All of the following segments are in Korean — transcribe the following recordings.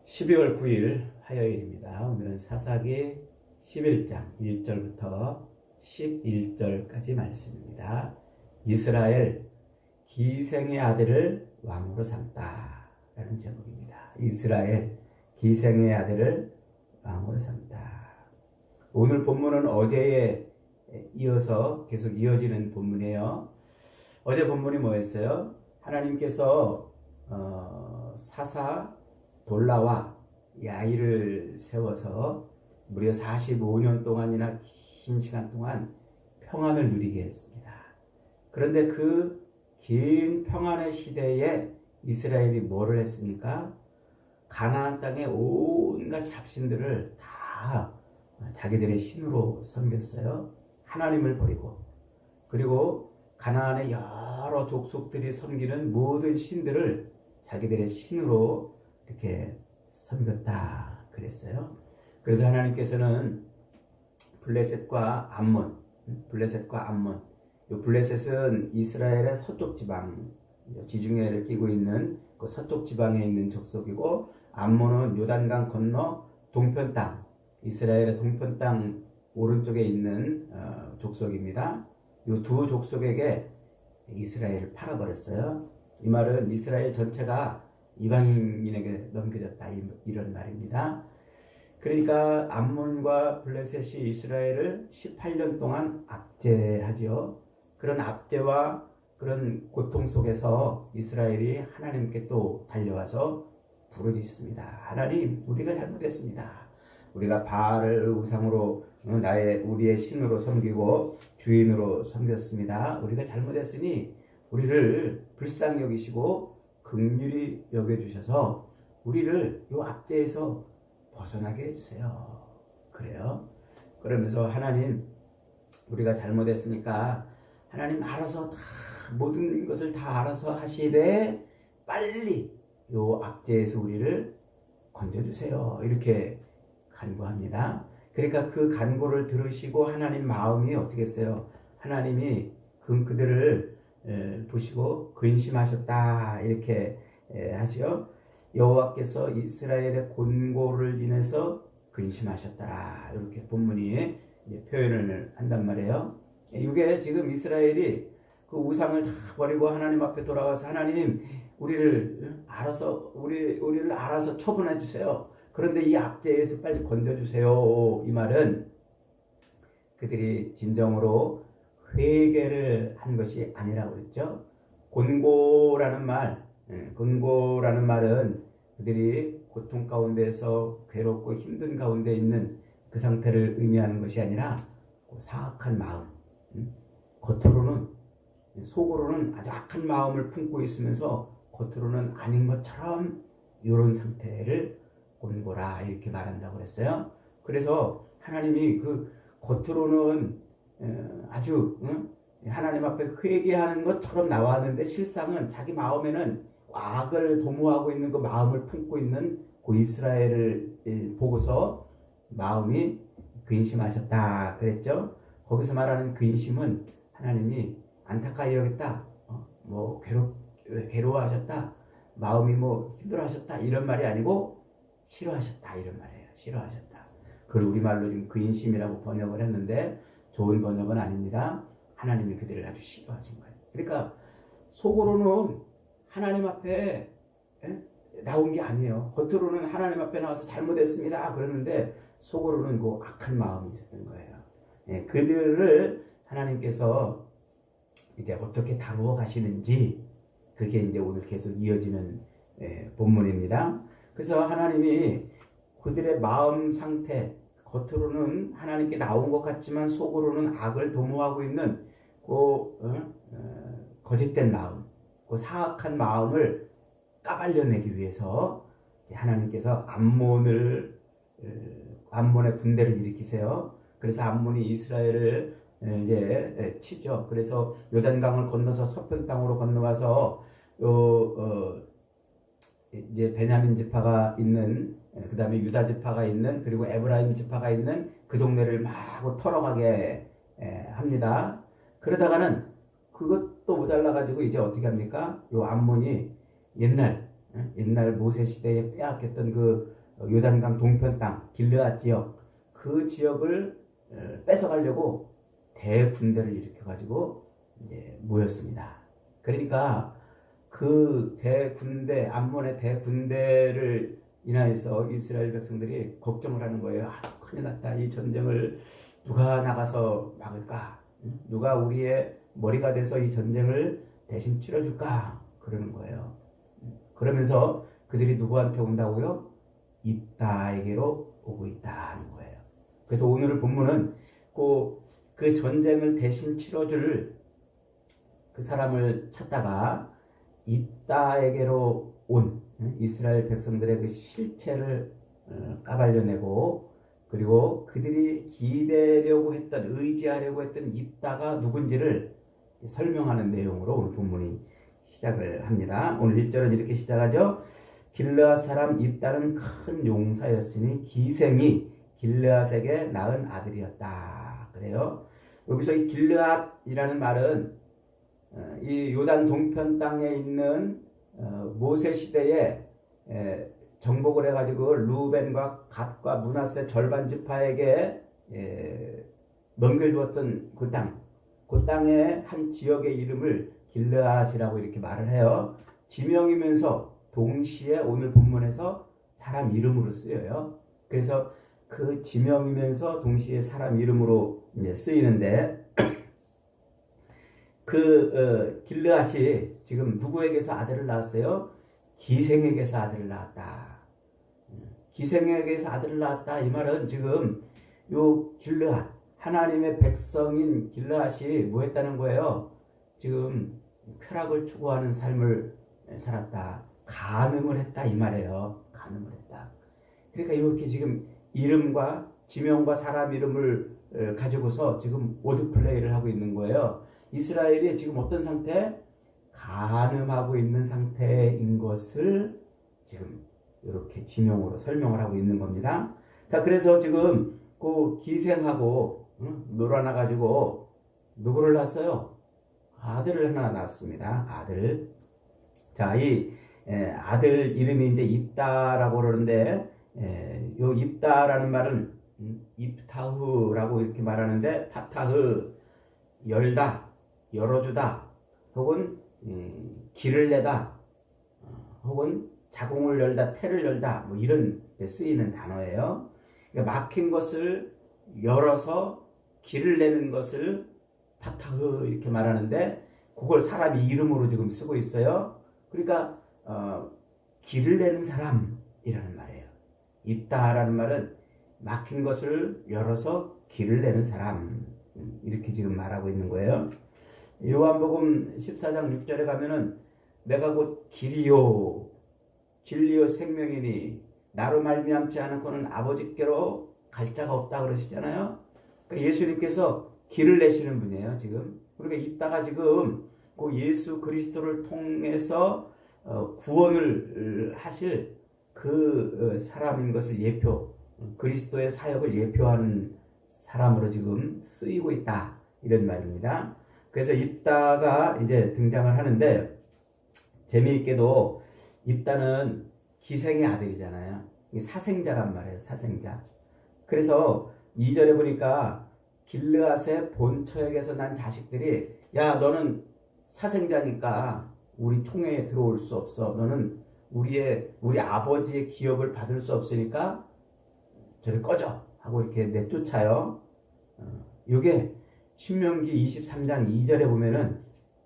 12월 9일 화요일입니다. 오늘은 사사기 11장 1절부터 11절까지 말씀입니다. 이스라엘 기생의 아들을 왕으로 삼다 라는 제목입니다. 이스라엘 기생의 아들을 왕으로 삼다. 오늘 본문은 어제에 이어서 계속 이어지는 본문이에요. 어제 본문이 뭐였어요? 하나님께서 사사 돌라와 야일을 세워서 무려 45년 동안이나 긴 시간 동안 평안을 누리게 했습니다. 그런데 그 긴 평안의 시대에 이스라엘이 뭐를 했습니까? 가나안 땅의 온갖 잡신들을 다 자기들의 신으로 섬겼어요. 하나님을 버리고. 그리고 가나안의 여러 족속들이 섬기는 모든 신들을 자기들의 신으로 이렇게 섬겼다 그랬어요. 그래서 하나님께서는 블레셋과 암몬, 이 블레셋은 이스라엘의 서쪽 지방, 지중해를 끼고 있는 그 서쪽 지방에 있는 족속이고, 암몬은 요단강 건너 동편 땅, 이스라엘의 동편 땅 오른쪽에 있는 족속입니다. 이 두 족속에게 이스라엘을 팔아버렸어요. 이 말은 이스라엘 전체가 이방인에게 넘겨졌다, 이런 말입니다. 그러니까 암몬과 블레셋이 이스라엘을 18년 동안 압제하죠. 그런 압제와 그런 고통 속에서 이스라엘이 하나님께 또 달려와서 부르짖습니다. 하나님, 우리가 잘못했습니다. 우리가 바알을 우상으로 우리의 신으로 섬기고 주인으로 섬겼습니다. 우리가 잘못했으니 우리를 불쌍히 여기시고 긍휼히 여겨주셔서 우리를 이 압제에서 벗어나게 해주세요. 그래요. 그러면서 하나님, 우리가 잘못했으니까 하나님 알아서 다 모든 것을 다 알아서 하시되 빨리 이 압제에서 우리를 건져주세요. 이렇게 간구합니다. 그러니까 그 간구를 들으시고 하나님 마음이 어떻게 했어요? 하나님이 그들을 보시고 근심하셨다 이렇게 하죠. 여호와께서 이스라엘의 곤고를 인해서 근심하셨더라, 이렇게 본문이 표현을 한단 말이에요. 이게 지금 이스라엘이 그 우상을 다 버리고 하나님 앞에 돌아와서 하나님, 우리를 알아서 처분해 주세요. 그런데 이 압제에서 빨리 건져주세요. 이 말은 그들이 진정으로 회개를 한 것이 아니라고 그랬죠. 곤고라는 말은 그들이 고통 가운데서 괴롭고 힘든 가운데 있는 그 상태를 의미하는 것이 아니라 사악한 마음, 겉으로는, 속으로는 아주 악한 마음을 품고 있으면서 겉으로는 아닌 것처럼 이런 상태를 곤고라 이렇게 말한다고 그랬어요. 그래서 하나님이 그 겉으로는 아주 하나님 앞에 회개하는 것처럼 나왔는데 실상은 자기 마음에는 악을 도모하고 있는 그 마음을 품고 있는 그 이스라엘을 보고서 마음이 근심하셨다 그랬죠. 거기서 말하는 근심은 하나님이 안타까이 여겼다, 괴로워하셨다, 마음이 힘들어하셨다 이런 말이 아니고 싫어하셨다 이런 말이에요. 싫어하셨다. 그걸 우리말로 지금 근심이라고 번역을 했는데 좋은 번역은 아닙니다. 하나님이 그들을 아주 싫어하신 거예요. 그러니까 속으로는 하나님 앞에 나온 게 아니에요. 겉으로는 하나님 앞에 나와서 잘못했습니다 그러는데 속으로는 그 악한 마음이 있었던 거예요. 그들을 하나님께서 이제 어떻게 다루어 가시는지, 그게 이제 오늘 계속 이어지는 본문입니다. 그래서 하나님이 그들의 마음 상태, 겉으로는 하나님께 나온 것 같지만 속으로는 악을 도모하고 있는 거짓된 마음, 그 사악한 마음을 까발려내기 위해서 하나님께서 암몬의 군대를 일으키세요. 그래서 암몬이 이스라엘을 이제 치죠. 그래서 요단강을 건너서 서편 땅으로 건너와서 이제 베냐민 지파가 있는, 그 다음에 유다 지파가 있는, 그리고 에브라임 지파가 있는 그 동네를 마구 털어가게 합니다. 그러다가는 그것도 모자라가지고 이제 어떻게 합니까? 요 암몬이 옛날 옛날 모세 시대에 빼앗겼던 그 요단강 동편 땅 길르앗 지역, 그 지역을 뺏어가려고 대군대를 일으켜가지고 이제 모였습니다. 그러니까 그 대군대, 암몬의 대군대를 인하여서 이스라엘 백성들이 걱정을 하는 거예요. 큰일 났다. 이 전쟁을 누가 나가서 막을까? 누가 우리의 머리가 돼서 이 전쟁을 대신 치러줄까? 그러는 거예요. 그러면서 그들이 누구한테 온다고요? 입다에게로 오고 있다는 거예요. 그래서 오늘 본문은 그 전쟁을 대신 치러줄 그 사람을 찾다가 입다에게로 온 이스라엘 백성들의 그 실체를 까발려내고, 그리고 그들이 기대려고 했던, 의지하려고 했던 입다가 누군지를 설명하는 내용으로 오늘 본문이 시작을 합니다. 오늘 1절은 이렇게 시작하죠. 길르앗 사람 입다는 큰 용사였으니 기생이 길르앗에게 낳은 아들이었다. 그래요. 여기서 이 길르앗이라는 말은 이 요단 동편 땅에 있는 모세 시대에 정복을 해가지고 루벤과 갓과 므낫세 절반 지파에게 넘겨주었던 그 땅, 그 땅의 한 지역의 이름을 길르앗이라고 이렇게 말을 해요. 지명이면서 동시에 오늘 본문에서 사람 이름으로 쓰여요. 그래서 그 지명이면서 동시에 사람 이름으로 이제 쓰이는데, 길르앗이 지금 누구에게서 아들을 낳았어요? 기생에게서 아들을 낳았다. 기생에게서 아들을 낳았다. 이 말은 지금 요 길르앗, 하나님의 백성인 길르앗이 뭐 했다는 거예요? 지금 쾌락을 추구하는 삶을 살았다. 간음을 했다. 이 말이에요. 간음을 했다. 그러니까 이렇게 지금 이름과 지명과 사람 이름을 가지고서 지금 워드 플레이를 하고 있는 거예요. 이스라엘이 지금 어떤 상태? 간음하고 있는 상태인 것을 지금 이렇게 지명으로 설명을 하고 있는 겁니다. 자, 그래서 지금 그 기생하고 놀아나가지고 누구를 낳았어요? 아들을 하나 낳았습니다. 아들. 자, 이 아들 이름이 이제 입다라고 그러는데, 요 입다라는 말은 입타흐라고 이렇게 말하는데, 파타흐, 열다, 열어주다, 혹은 길을 내다, 혹은 자궁을 열다, 태를 열다, 뭐 이런 데 쓰이는 단어예요. 그러니까 막힌 것을 열어서 길을 내는 것을 파타흐 이렇게 말하는데, 그걸 사람이 이름으로 지금 쓰고 있어요. 그러니까 길을 내는 사람이라는 말이에요. 있다라는 말은 막힌 것을 열어서 길을 내는 사람, 이렇게 지금 말하고 있는 거예요. 요한복음 14장 6절에 가면은 내가 곧 길이요 진리요 생명이니 나로 말미암지 않고는 아버지께로 갈 자가 없다 그러시잖아요. 그러니까 예수님께서 길을 내시는 분이에요. 지금 그러니까 있다가 지금 그 예수 그리스도를 통해서 구원을 하실 그 사람인 것을 그리스도의 사역을 예표하는 사람으로 지금 쓰이고 있다, 이런 말입니다. 그래서 입다가 이제 등장을 하는데, 재미있게도 입다는 기생의 아들이잖아요. 사생자란 말이에요. 사생자. 그래서 2절에 보니까 길르앗의 본처에게서 난 자식들이, 야, 너는 사생자니까 우리 총회에 들어올 수 없어. 너는 우리 아버지의 기업을 받을 수 없으니까 저리 꺼져 하고 이렇게 내쫓아요. 이게 신명기 23장 2절에 보면은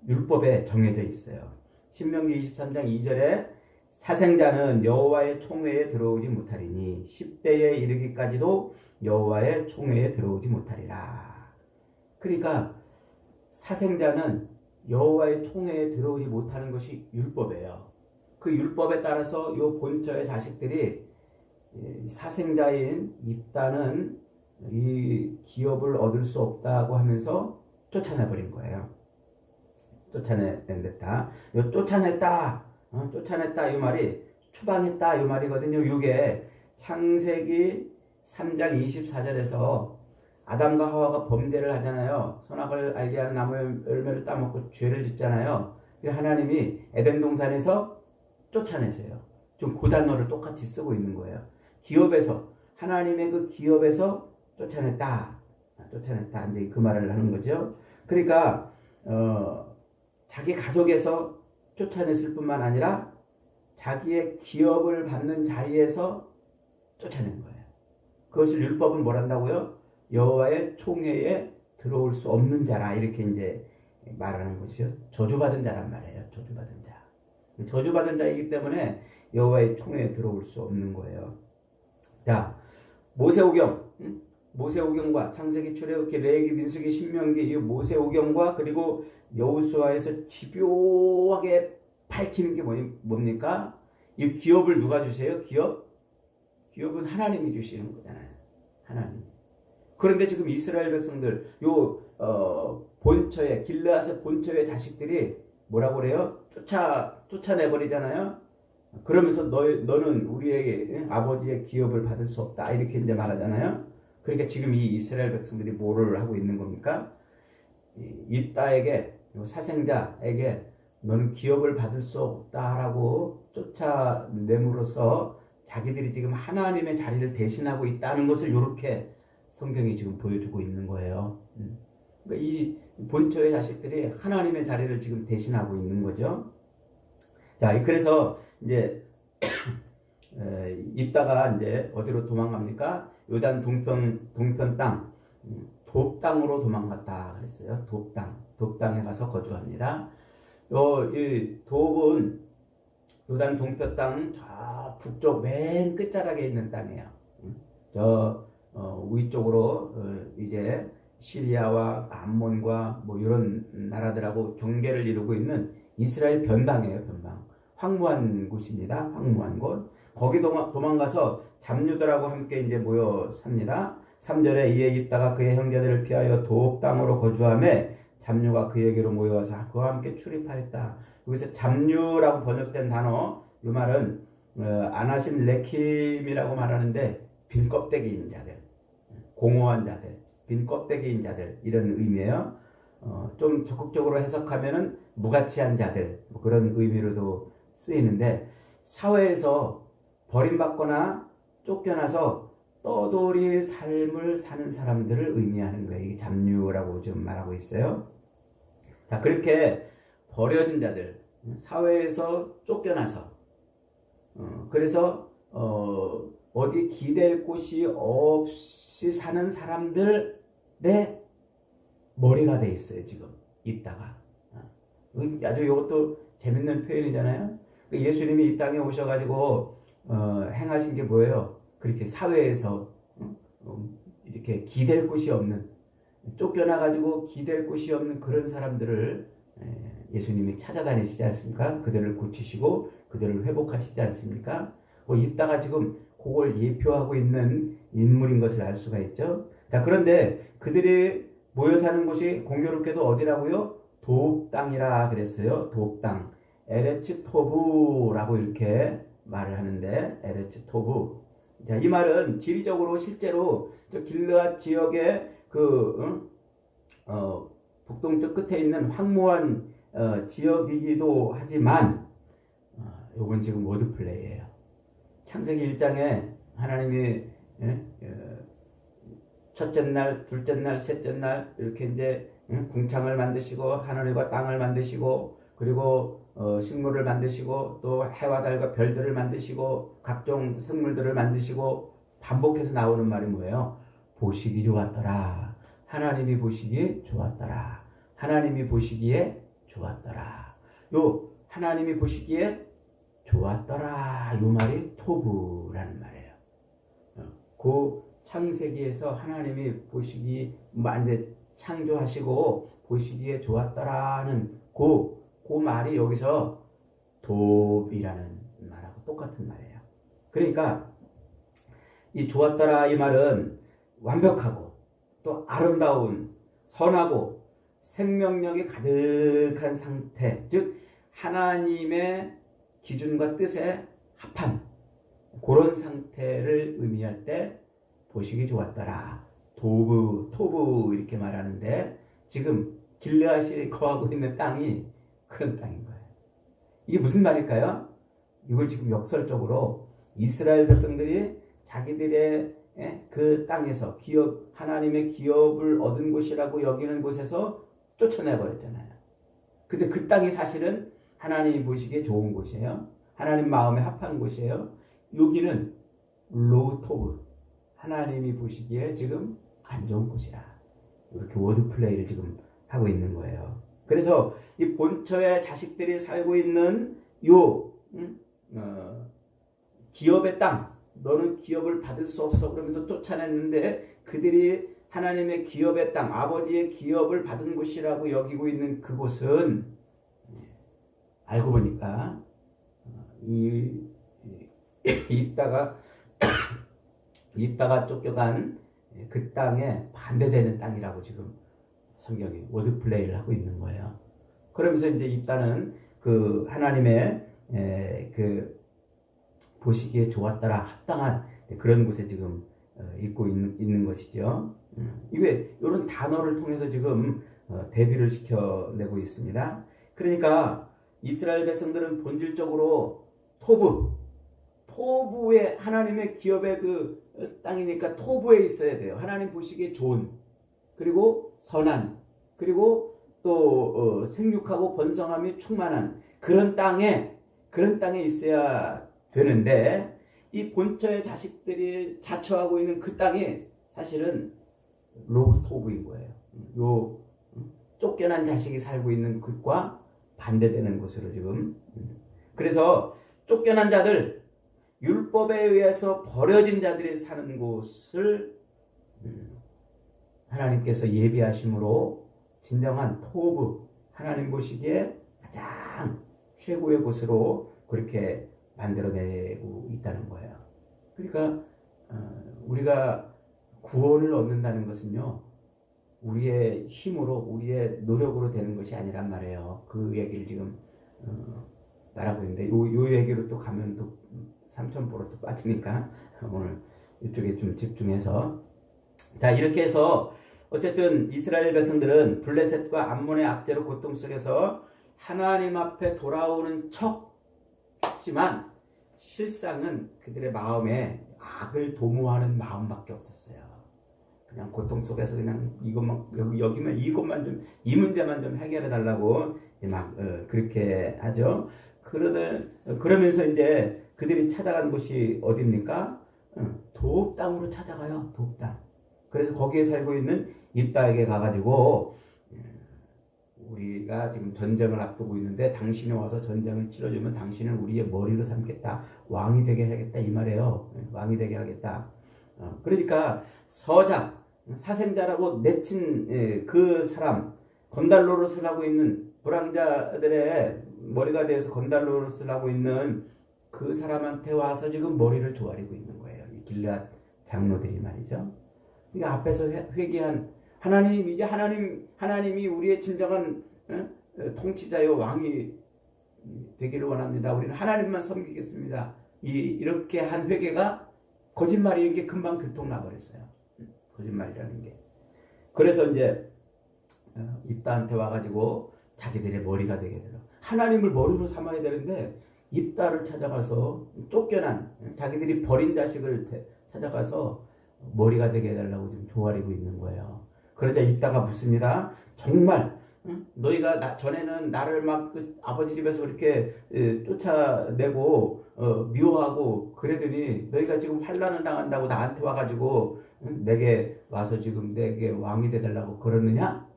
율법에 정해져 있어요. 신명기 23장 2절에 사생자는 여호와의 총회에 들어오지 못하리니 10대에 이르기까지도 여호와의 총회에 들어오지 못하리라. 그러니까 사생자는 여호와의 총회에 들어오지 못하는 것이 율법이에요. 그 율법에 따라서 이 본처의 자식들이 사생자인 입다는 이 기업을 얻을 수 없다고 하면서 쫓아내버린 거예요. 쫓아낸다. 쫓아냈다 이 말이 추방했다 이 말이거든요. 이게 창세기 3장 24절에서 아담과 하와가 범죄를 하잖아요. 선악을 알게 하는 나무 열매를 따먹고 죄를 짓잖아요. 하나님이 에덴 동산에서 쫓아내세요. 지금 그 단어를 똑같이 쓰고 있는 거예요. 기업에서, 하나님의 그 기업에서 쫓아냈다. 쫓아냈다. 이제 그 말을 하는 거죠. 그러니까 자기 가족에서 쫓아냈을 뿐만 아니라 자기의 기업을 받는 자리에서 쫓아낸 거예요. 그것을 율법은 뭘 한다고요? 여호와의 총회에 들어올 수 없는 자라, 이렇게 이제 말하는 것이죠. 저주받은 자란 말이에요. 저주받은 자. 저주받은 자이기 때문에 여호와의 총회에 들어올 수 없는 거예요. 자, 모세오경, 모세오경과 창세기, 출애굽기, 레위기, 민수기, 신명기, 이 모세오경과 그리고 여호수아에서 집요하게 밝히는 게 뭡니까? 이 기업을 누가 주세요? 기업은 하나님이 주시는 거잖아요. 하나님. 그런데 지금 이스라엘 백성들, 본처의, 길르앗의 본처의 자식들이 뭐라고 그래요? 쫓아내버리잖아요. 그러면서 너는 우리에게 아버지의 기업을 받을 수 없다, 이렇게 이제 말하잖아요. 그러니까 지금 이 이스라엘 백성들이 뭐를 하고 있는 겁니까? 이 딸에게, 사생자에게 너는 기업을 받을 수 없다라고 쫓아냄으로써 자기들이 지금 하나님의 자리를 대신하고 있다는 것을 이렇게 성경이 지금 보여주고 있는 거예요. 그러니까 이 본처의 자식들이 하나님의 자리를 지금 대신하고 있는 거죠. 자, 그래서 이제 입다가 이제 어디로 도망갑니까? 요단 동편 땅, 돕 땅으로 도망갔다 그랬어요. 돕 땅에 가서 거주합니다. 이 돕은 요단 동편 땅 저 북쪽 맨 끝자락에 있는 땅이에요. 저 위쪽으로 이제 시리아와 암몬과 뭐 이런 나라들하고 경계를 이루고 있는 이스라엘 변방이에요. 변방. 황무한 곳입니다. 황무한 곳. 거기 도망가서 잡류들하고 함께 이제 모여 삽니다. 3절에 이에 입다가 그의 형제들을 피하여 돕 땅으로 거주하며 잡류가 그에게로 모여와서 그와 함께 출입하였다. 여기서 잡류라고 번역된 단어, 이 말은 아나심 레킴이라고 말하는데 빈 껍데기인 자들, 공허한 자들, 빈 껍데기인 자들, 이런 의미예요. 좀 적극적으로 해석하면은 무가치한 자들, 뭐 그런 의미로도 쓰이는데, 사회에서 버림받거나 쫓겨나서 떠돌이 삶을 사는 사람들을 의미하는 거예요. 이게 잡류라고 좀 말하고 있어요. 자, 그렇게 버려진 자들, 사회에서 쫓겨나서, 그래서 어디 기댈 곳이 없이 사는 사람들의 머리가 돼 있어요. 지금 있다가. 아주 이것도 재밌는 표현이잖아요. 예수님이 이 땅에 오셔가지고 행하신 게 뭐예요? 그렇게 사회에서 이렇게 기댈 곳이 없는, 쫓겨나가지고 기댈 곳이 없는 그런 사람들을 예수님이 찾아다니시지 않습니까? 그들을 고치시고 그들을 회복하시지 않습니까? 이따가 지금 그걸 예표하고 있는 인물인 것을 알 수가 있죠. 자, 그런데 그들이 모여 사는 곳이 공교롭게도 어디라고요? 돕 땅이라 그랬어요. 돕 땅. 에레츠 토브라고 이렇게 말을 하는데, 에레츠 토브. 자, 이 말은 지리적으로 실제로 저 길르앗 지역의 북동쪽 끝에 있는 황무한 지역이기도 하지만, 요건 지금 워드 플레이예요. 창세기 1장에 하나님이 첫째 날, 둘째 날, 셋째 날 이렇게 이제 궁창을 만드시고 하늘과 땅을 만드시고 그리고 식물을 만드시고 또 해와 달과 별들을 만드시고 각종 생물들을 만드시고 반복해서 나오는 말이 뭐예요? 보시기 좋았더라. 하나님이 보시기 좋았더라. 하나님이 보시기에 좋았더라. 요 하나님이 보시기에 좋았더라. 요 말이 토브라는 말이에요. 그 창세기에서 하나님이 보시기, 이제 창조하시고 보시기에 좋았더라는 그 말이 여기서 돕이라는 말하고 똑같은 말이에요. 그러니까 이 좋았더라 이 말은 완벽하고 또 아름다운, 선하고 생명력이 가득한 상태, 즉 하나님의 기준과 뜻에 합한 그런 상태를 의미할 때 보시기 좋았더라. 토브 이렇게 말하는데, 지금 길르앗이 거하고 있는 땅이 그런 땅인 거예요. 이게 무슨 말일까요? 이걸 지금 역설적으로 이스라엘 백성들이 자기들의 그 땅에서 하나님의 기업을 얻은 곳이라고 여기는 곳에서 쫓아내버렸잖아요. 근데 그 땅이 사실은 하나님이 보시기에 좋은 곳이에요. 하나님 마음에 합한 곳이에요. 여기는 로토브, 하나님이 보시기에 지금 안 좋은 곳이라. 이렇게 워드 플레이를 지금 하고 있는 거예요. 그래서 이 본처의 자식들이 살고 있는 기업의 땅, 너는 기업을 받을 수 없어 그러면서 쫓아냈는데 그들이 하나님의 기업의 땅, 아버지의 기업을 받은 곳이라고 여기고 있는 그곳은 알고 보니까 입다가 쫓겨간 그 땅에 반대되는 땅이라고 지금 성경이 워드 플레이를 하고 있는 거예요. 그러면서 이제 입다는 그 하나님의 그 보시기에 좋았더라 합당한 그런 곳에 지금 있고 있는 것이죠. 이게 이런 단어를 통해서 지금 대비를 시켜내고 있습니다. 그러니까 이스라엘 백성들은 본질적으로 토부에 하나님의 기업의 그 땅이니까 토부에 있어야 돼요. 하나님 보시기에 좋은, 그리고 선한, 그리고 또 생육하고 번성함이 충만한 그런 땅에 있어야 되는데 이 본처의 자식들이 자처하고 있는 그 땅이 사실은 로토부인 거예요. 요 쫓겨난 자식이 살고 있는 곳과 반대되는 곳으로 지금. 그래서 쫓겨난 자들, 율법에 의해서 버려진 자들이 사는 곳을 하나님께서 예비하심으로 진정한 토부, 하나님 보시기에 가장 최고의 곳으로 그렇게 만들어내고 있다는 거예요. 그러니까 우리가 구원을 얻는다는 것은요, 우리의 힘으로, 우리의 노력으로 되는 것이 아니란 말이에요. 그 얘기를 지금 말하고 있는데 요 얘기로 또 가면 또 삼천포로 또 빠지니까 오늘 이쪽에 좀 집중해서, 자, 이렇게 해서 어쨌든 이스라엘 백성들은 블레셋과 암몬의 압제로 고통 속에서 하나님 앞에 돌아오는 척지만 실상은 그들의 마음에 악을 도모하는 마음밖에 없었어요. 그냥 고통 속에서 그냥 여기만 이것만 좀, 이 문제만 좀 해결해 달라고 막 그렇게 하죠. 그러면서 이제 그들이 찾아간 곳이 어디입니까? 도읍 땅으로 찾아가요. 도읍 땅. 그래서 거기에 살고 있는 입다에게 가가지고 우리가 지금 전쟁을 앞두고 있는데 당신이 와서 전쟁을 치러주면 당신은 우리의 머리로 삼겠다. 왕이 되게 하겠다 이 말이에요. 왕이 되게 하겠다. 그러니까 서작, 사생자라고 내친 그 사람, 건달노릇을 하고 있는 불황자들의 머리가 되어서 건달노릇을 하고 있는 그 사람한테 와서 지금 머리를 조아리고 있는 거예요. 이 길르앗 장로들이 말이죠. 그러니까 앞에서 회개한 하나님, 이제 하나님이 우리의 진정한 통치자요 왕이 되기를 원합니다. 우리는 하나님만 섬기겠습니다. 이렇게 한 회개가 거짓말인 게 금방 들통나버렸어요. 거짓말이라는 게. 그래서 이제 입다한테 와가지고 자기들의 머리가 되게 되죠. 하나님을 머리로 삼아야 되는데 입다를 찾아가서 쫓겨난 자기들이 버린 자식을 찾아가서 머리가 되게 해달라고 지금 조아리고 있는 거예요. 그러자 입다가 묻습니다. 정말 너희가 전에는 나를 막 그 아버지 집에서 그렇게 쫓아내고 미워하고 그러더니 너희가 지금 환난을 당한다고 나한테 와가지고 내게 와서 지금 내게 왕이 되달라고 그러느냐?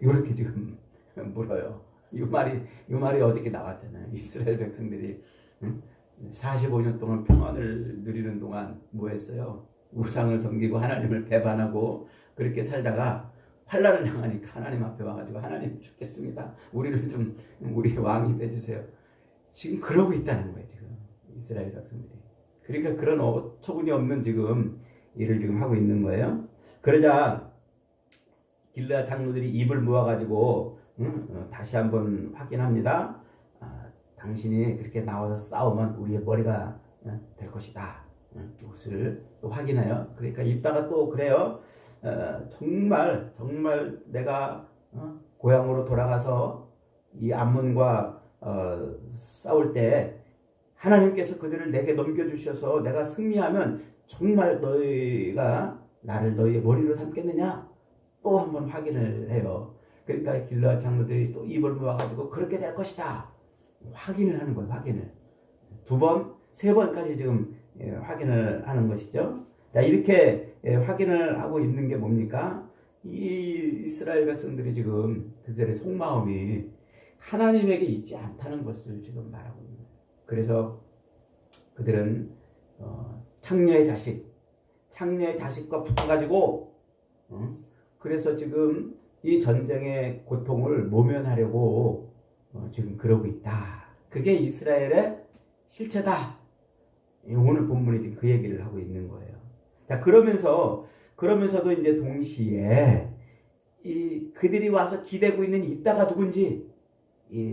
이렇게 지금 물어요. 이 말이 어저께 나왔잖아요. 이스라엘 백성들이 45년 동안 평안을 누리는 동안 뭐 했어요? 우상을 섬기고 하나님을 배반하고 그렇게 살다가 환난을 당하니까 하나님 앞에 와가지고 하나님 죽겠습니다. 우리 왕이 돼주세요. 지금 그러고 있다는 거예요. 지금 이스라엘 백성들이. 그러니까 그런 어처구니 없는 지금 일을 지금 하고 있는 거예요. 그러자 길르앗 장로들이 입을 모아가지고 다시 한번 확인합니다. 당신이 그렇게 나와서 싸우면 우리의 머리가 될 것이다. 이것을 또 확인해요. 그러니까 입다가 또 그래요. 정말 내가 고향으로 돌아가서 이 암몬과 싸울 때 하나님께서 그들을 내게 넘겨주셔서 내가 승리하면 정말 너희가 나를 너희의 머리로 삼겠느냐? 또 한번 확인을 해요. 그러니까 길르앗 장로들이 또 입을 모아가지고 그렇게 될 것이다. 확인을 하는 거예요. 확인을. 2번, 3번까지 지금 확인을 하는 것이죠. 자, 이렇게 확인을 하고 있는 게 뭡니까? 이 이스라엘 백성들이 지금 그들의 속마음이 하나님에게 있지 않다는 것을 지금 말하고 있는 거예요. 그래서 그들은 창녀의 자식과 붙어가지고 그래서 지금 이 전쟁의 고통을 모면하려고 지금 그러고 있다. 그게 이스라엘의 실체다. 오늘 본문이 지금 그 얘기를 하고 있는 거예요. 자, 그러면서도 이제 동시에 그들이 와서 기대고 있는 이따가 누군지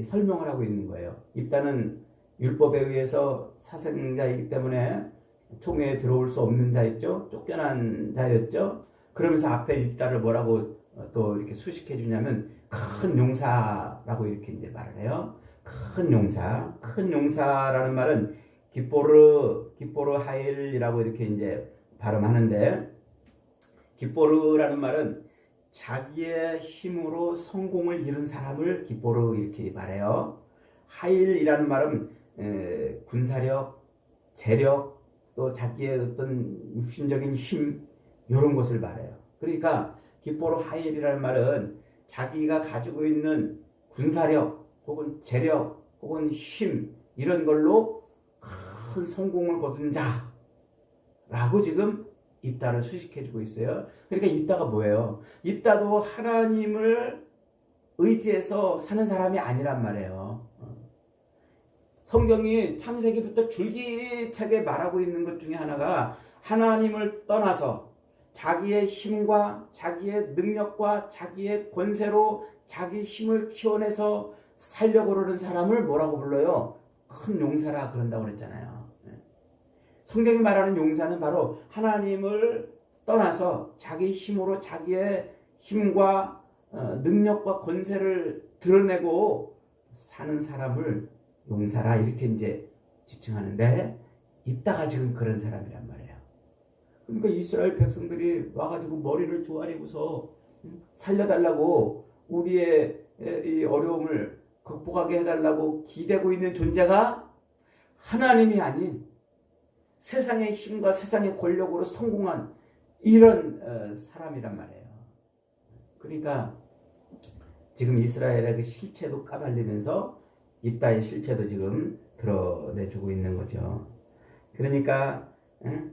설명을 하고 있는 거예요. 이따는 율법에 의해서 사생자이기 때문에 총회에 들어올 수 없는 자였죠. 쫓겨난 자였죠. 그러면서 앞에 이따를 뭐라고 또 이렇게 수식해 주냐면 큰 용사라고 이렇게 이제 말을 해요. 큰 용사라는 말은 기포르 하일이라고 이렇게 이제 발음하는데, 기포르라는 말은 자기의 힘으로 성공을 이룬 사람을 기포르 이렇게 말해요. 하일이라는 말은 군사력, 재력, 또 자기의 어떤 육신적인 힘 이런 것을 말해요. 그러니까 기포르 하일이라는 말은 자기가 가지고 있는 군사력 혹은 재력 혹은 힘 이런 걸로 큰 성공을 거둔 자라고 지금 이따를 수식해주고 있어요. 그러니까 이따가 뭐예요? 이따도 하나님을 의지해서 사는 사람이 아니란 말이에요. 성경이 창세기부터 줄기차게 말하고 있는 것 중에 하나가 하나님을 떠나서 자기의 힘과 자기의 능력과 자기의 권세로 자기 힘을 키워내서 살려고 그러는 사람을 뭐라고 불러요? 큰 용사라 그런다고 그랬잖아요. 성경이 말하는 용사는 바로 하나님을 떠나서 자기 힘으로 자기의 힘과 능력과 권세를 드러내고 사는 사람을 용사라 이렇게 이제 지칭하는데, 이따가 지금 그런 사람이란 말이에요. 그러니까 이스라엘 백성들이 와가지고 머리를 조아리고서 살려달라고 우리의 이 어려움을 극복하게 해달라고 기대고 있는 존재가 하나님이 아닌 세상의 힘과 세상의 권력으로 성공한 이런 사람이란 말이에요. 그러니까 지금 이스라엘의 그 실체도 까발리면서 이따의 실체도 지금 드러내주고 있는 거죠. 그러니까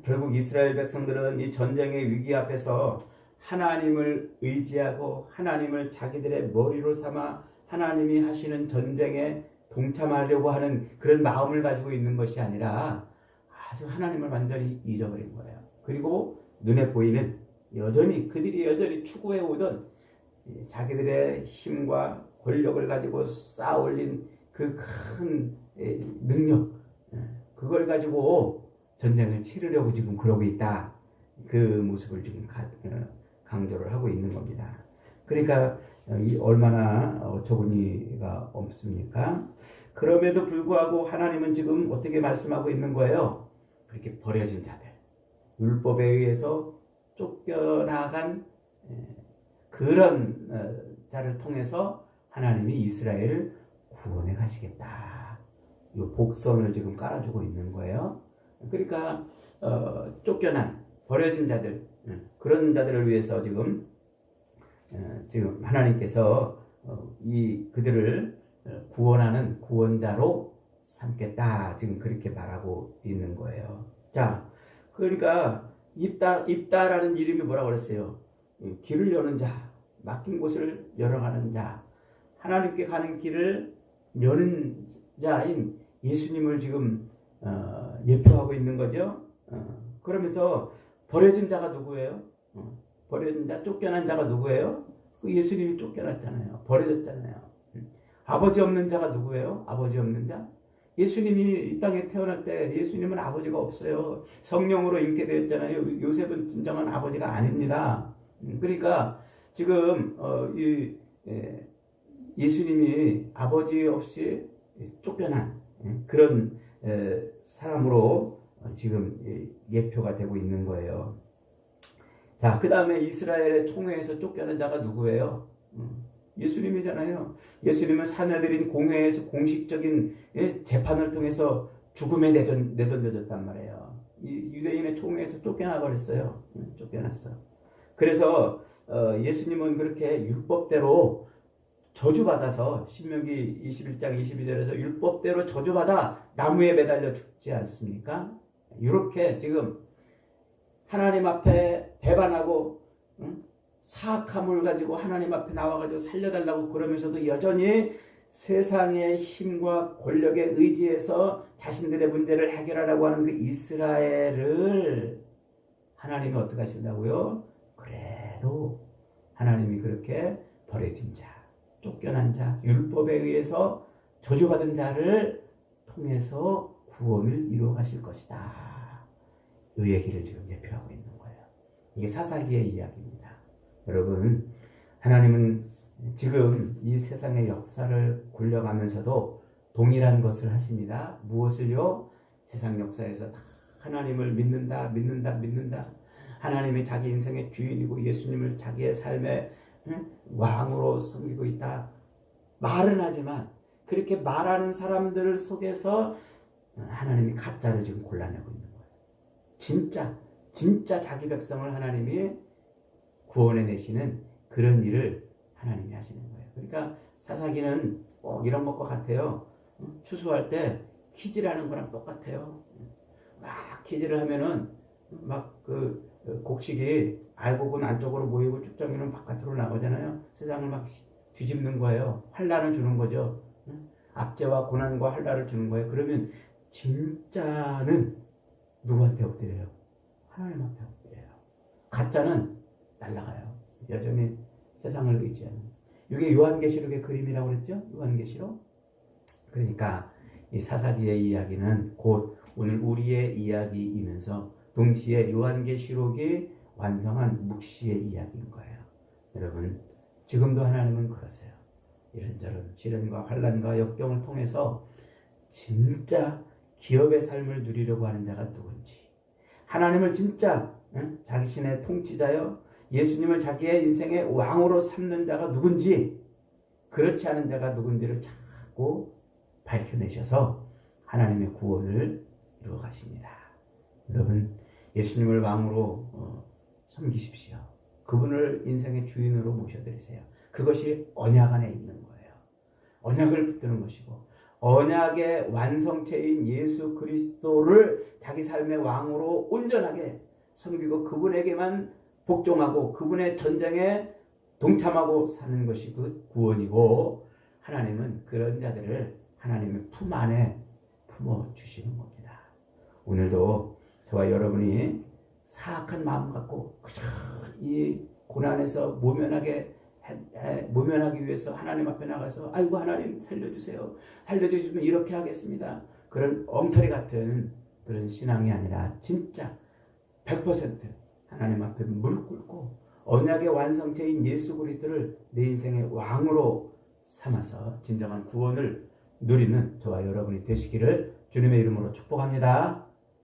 결국 이스라엘 백성들은 이 전쟁의 위기 앞에서 하나님을 의지하고 하나님을 자기들의 머리로 삼아 하나님이 하시는 전쟁에 동참하려고 하는 그런 마음을 가지고 있는 것이 아니라 아주 하나님을 완전히 잊어버린 거예요. 그리고 눈에 보이는 그들이 여전히 추구해 오던 자기들의 힘과 권력을 가지고 쌓아 올린 그 큰 능력, 그걸 가지고 전쟁을 치르려고 지금 그러고 있다. 그 모습을 지금 강조를 하고 있는 겁니다. 그러니까 얼마나 어처구니가 없습니까? 그럼에도 불구하고 하나님은 지금 어떻게 말씀하고 있는 거예요? 그렇게 버려진 자들, 율법에 의해서 쫓겨나간 그런 자를 통해서 하나님이 이스라엘을 구원해 가시겠다. 이 복선을 지금 깔아주고 있는 거예요. 그러니까 쫓겨난 버려진 자들, 그런 자들을 위해서 지금 하나님께서 그들을 구원하는 구원자로 삼겠다. 지금 그렇게 말하고 있는 거예요. 자, 그러니까 입다라는 이름이 뭐라고 그랬어요? 길을 여는 자, 막힌 곳을 열어가는 자, 하나님께 가는 길을 여는 자인 예수님을 지금 예표하고 있는 거죠. 그러면서 버려진 자가 누구예요? 버려진 자, 쫓겨난 자가 누구예요? 그 예수님이 쫓겨났잖아요. 버려졌잖아요. 아버지 없는 자가 누구예요? 아버지 없는 자? 예수님이 이 땅에 태어날 때 예수님은 아버지가 없어요. 성령으로 잉태되었잖아요. 요셉은 진정한 아버지가 아닙니다. 그러니까 지금 예수님이 아버지 없이 쫓겨난 그런 사람으로 지금 예표가 되고 있는 거예요. 자, 그 다음에 이스라엘의 총회에서 쫓겨난 자가 누구예요? 예수님이잖아요. 예수님은 사내들인 공회에서 공식적인 재판을 통해서 죽음에 내던져졌단 말이에요. 이 유대인의 총회에서 쫓겨나 버렸어요. 쫓겨났어. 그래서 예수님은 그렇게 율법대로 저주받아서 신명기 21장 22절에서 율법대로 저주받아 나무에 매달려 죽지 않습니까? 이렇게 지금 하나님 앞에 배반하고 사악함을 가지고 하나님 앞에 나와가지고 살려달라고 그러면서도 여전히 세상의 힘과 권력에 의지해서 자신들의 문제를 해결하라고 하는 그 이스라엘을 하나님이 어떻게 하신다고요? 그래도 하나님이 그렇게 버려진 자, 쫓겨난 자, 율법에 의해서 저주받은 자를 통해서 구원을 이루어 가실 것이다. 이 얘기를 지금 예표하고 있는 거예요. 이게 사사기의 이야기입니다. 여러분, 하나님은 지금 이 세상의 역사를 굴려가면서도 동일한 것을 하십니다. 무엇을요? 세상 역사에서 다 하나님을 믿는다. 하나님이 자기 인생의 주인이고 예수님을 자기의 삶의 왕으로 섬기고 있다. 말은 하지만 그렇게 말하는 사람들 속에서 하나님이 가짜를 지금 골라내고 있는 거예요. 진짜 자기 백성을 하나님이 구원해 내시는 그런 일을 하나님이 하시는 거예요. 그러니까 사사기는 꼭 이런 것과 같아요. 추수할 때 퀴즈라는 거랑 똑같아요. 막 퀴즈를 하면은 막 그 곡식이 알곡은 안쪽으로 모이고 쭉정이는 바깥으로 나가잖아요. 세상을 막 뒤집는 거예요. 환란을 주는 거죠. 압제와 고난과 환란을 주는 거예요. 그러면 진짜는 누구한테 엎드려요? 하나님한테 엎드려요. 가짜는 날아가요. 여전히 세상을 의지하는. 이게 요한계시록의 그림이라고 그랬죠? 요한계시록. 그러니까 이 사사기의 이야기는 곧 오늘 우리의 이야기이면서 동시에 요한계시록이 완성한 묵시의 이야기인 거예요. 여러분, 지금도 하나님은 그러세요. 이런저런 시련과 환난과 역경을 통해서 진짜 기업의 삶을 누리려고 하는 자가 누군지, 하나님을 진짜 자신의 통치자여 예수님을 자기의 인생의 왕으로 삼는 자가 누군지, 그렇지 않은 자가 누군지를 자꾸 밝혀내셔서 하나님의 구원을 이루어 가십니다. 여러분, 예수님을 왕으로 섬기십시오. 그분을 인생의 주인으로 모셔드리세요. 그것이 언약 안에 있는 거예요. 언약을 붙드는 것이고, 언약의 완성체인 예수 그리스도를 자기 삶의 왕으로 온전하게 섬기고 그분에게만 복종하고 그분의 전쟁에 동참하고 사는 것이 그 구원이고, 하나님은 그런 자들을 하나님의 품 안에 품어주시는 겁니다. 오늘도 저와 여러분이 사악한 마음 갖고 그저 이 고난에서 모면하기 위해서 하나님 앞에 나가서 아이고 하나님 살려주세요. 살려주시면 이렇게 하겠습니다. 그런 엉터리 같은 그런 신앙이 아니라 진짜 100% 하나님 앞에 무릎 꿇고 언약의 완성체인 예수 그리스도를 내 인생의 왕으로 삼아서 진정한 구원을 누리는 저와 여러분이 되시기를 주님의 이름으로 축복합니다.